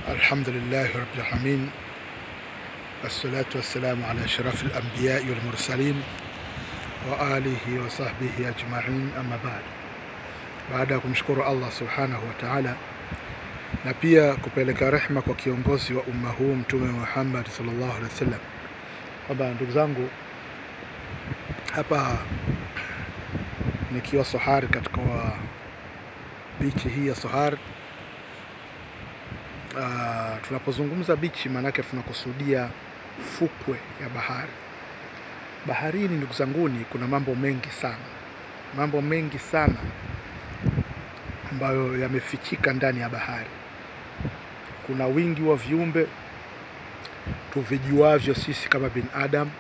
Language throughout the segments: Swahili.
Alhamdulillahi rabbil alamin, wassalatu wassalamu ala ashrafil anbiya'i wal mursalin wa alihi wa sahbihi ajma'in, amma ba'd. Baada ya kumshukuru Allah subhanahu wa ta'ala na pia kupeleka rehema kwa kiongozi wa umma huu Mtume Muhammad sallallahu alaihi wasallam, kwamba ndugu zangu, hapa nikiwa Sohar, katika bichi hii ya Sohar. Tunapozungumza bichi, maanake tunakusudia fukwe ya bahari. Baharini, ndugu zanguni, kuna mambo mengi sana ambayo yamefichika ndani ya bahari. Kuna wingi wa viumbe tuvijuavyo sisi kama binadamu,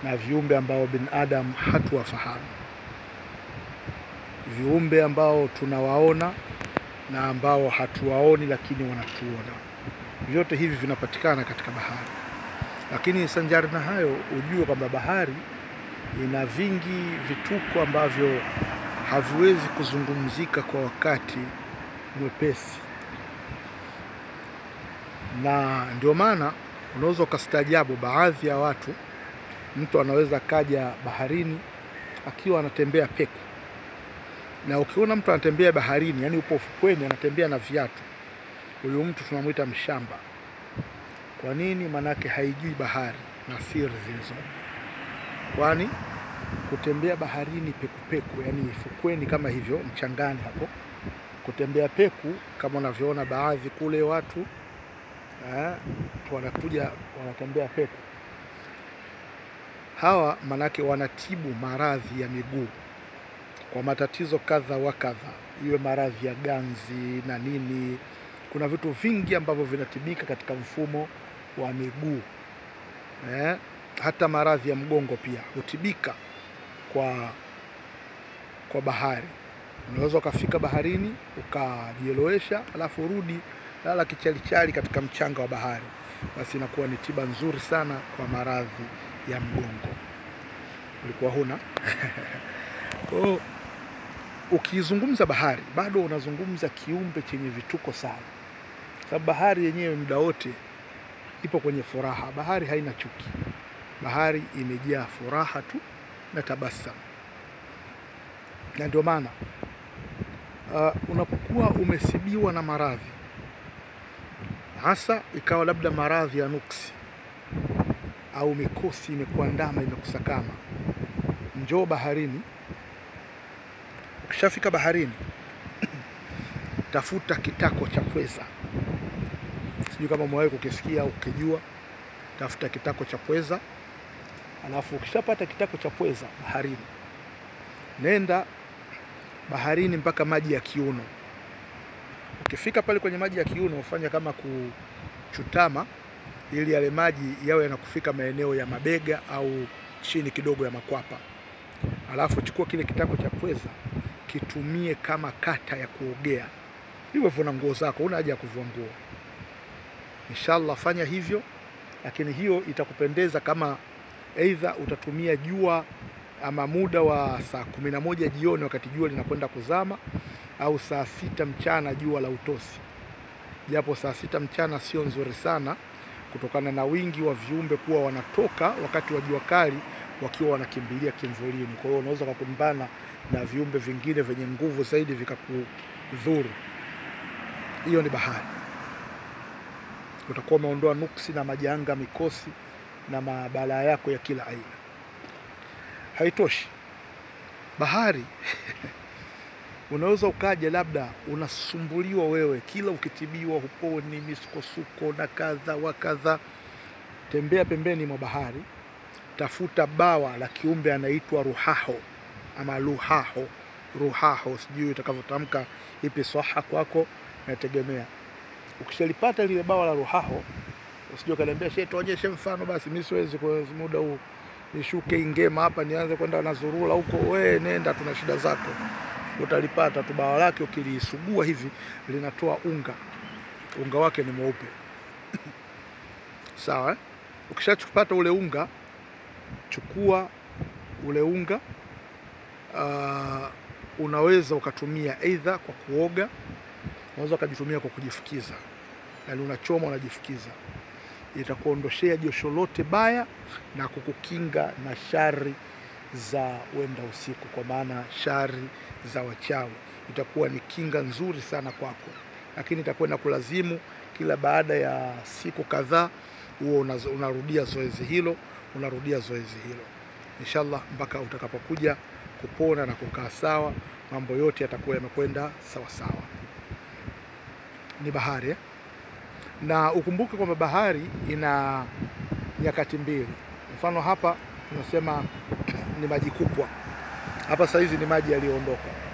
na viumbe ambao binadamu hatuwafahamu, viumbe ambao tunawaona na ambao hatuwaoni lakini wanatuona. Vyote hivi vinapatikana katika bahari. Lakini sanjari na hayo, ujue kwamba bahari ina vingi vituko ambavyo haviwezi kuzungumzika kwa wakati mwepesi, na ndio maana unaweza ukastaajabu baadhi ya watu. Mtu anaweza kaja baharini akiwa anatembea peku, na ukiona mtu anatembea baharini, yani upo ufukweni, anatembea na viatu, huyo mtu tunamuita mshamba. Kwa nini? Manake haijui bahari na siri zilizo. Kwani kutembea baharini peku, yani ufukweni kama hivyo, mchangani hapo, kutembea peku kama unavyoona baadhi kule watu wanakuja wanatembea peku, hawa manake wanatibu maradhi ya miguu kwa matatizo kadha wa kadha, iwe maradhi ya ganzi na nini. Kuna vitu vingi ambavyo vinatibika katika mfumo wa miguu. Hata maradhi ya mgongo pia hutibika kwa bahari. Unaweza ukafika baharini ukajielowesha, alafu urudi lala kichalichali katika mchanga wa bahari, basi inakuwa ni tiba nzuri sana kwa maradhi ya mgongo. Ulikuwa huna kwa ukizungumza bahari, bado unazungumza kiumbe chenye vituko sana, sababu bahari yenyewe muda wote ipo kwenye furaha. Bahari haina chuki, bahari imejaa furaha tu na tabasamu. Na ndio maana unapokuwa umesibiwa na maradhi, hasa ikawa labda maradhi ya nuksi au mikosi imekuandama, imekusakama, njoo baharini. Ukishafika baharini, tafuta kitako cha pweza. Sijui kama umewahi kukisikia au ukijua. Tafuta kitako cha pweza, alafu ukishapata kitako cha pweza baharini, nenda baharini mpaka maji ya kiuno. Ukifika pale kwenye maji ya kiuno, ufanya kama kuchutama, ili yale maji yawe yanakufika maeneo ya mabega au chini kidogo ya makwapa. Alafu chukua kile kitako cha pweza, kitumie kama kata ya kuogea. Hivyo vuna nguo zako, una haja ya kuvua nguo. Inshallah fanya hivyo, lakini hiyo itakupendeza kama aidha utatumia jua ama muda wa saa 11 jioni wakati jua linakwenda kuzama, au saa 6 mchana jua la utosi. Japo saa 6 mchana sio nzuri sana, kutokana na wingi wa viumbe kuwa wanatoka wakati wa jua kali wakiwa wanakimbilia kimvulini. Kwa hiyo unaweza kukumbana na viumbe vingine vyenye nguvu zaidi vikakudhuru. Hiyo ni bahari. Utakuwa umeondoa nuksi na majanga, mikosi na mabalaa yako ya kila aina. Haitoshi, bahari unaweza ukaja labda unasumbuliwa wewe, kila ukitibiwa huponi, misukosuko na kadha wa kadha. Tembea pembeni mwa bahari, tafuta bawa la kiumbe anaitwa ruhaho ama ruhaho, sijui utakavyotamka ipi swaha kwako, nategemea. Ukishalipata lile bawa la ruhaho, usijue kaniambia shehe tuonyeshe mfano. Basi mimi siwezi kwa muda huu nishuke ingema hapa nianze kwenda na zurula huko. Wewe nenda, tuna shida zako. Utalipata tu bawa lake, ukilisugua hivi linatoa unga wake ni mweupe. Sawa. Ukishachukupata ule unga, chukua ule unga, unaweza ukatumia aidha kwa kuoga, unaweza ukajitumia kwa kujifukiza. yani unachoma unajifukiza, itakuondoshea josho lote baya na kukukinga na shari za wenda usiku, kwa maana shari za wachawi. Itakuwa ni kinga nzuri sana kwako, lakini itakwenda kulazimu kila baada ya siku kadhaa huo unarudia zoezi hilo, inshallah mpaka utakapokuja kupona na kukaa sawa, mambo yote yatakuwa yamekwenda sawa sawa. Ni bahari na ukumbuke kwamba bahari ina nyakati mbili. Mfano hapa tunasema ni maji kubwa, hapa saizi ni maji yaliyoondoka.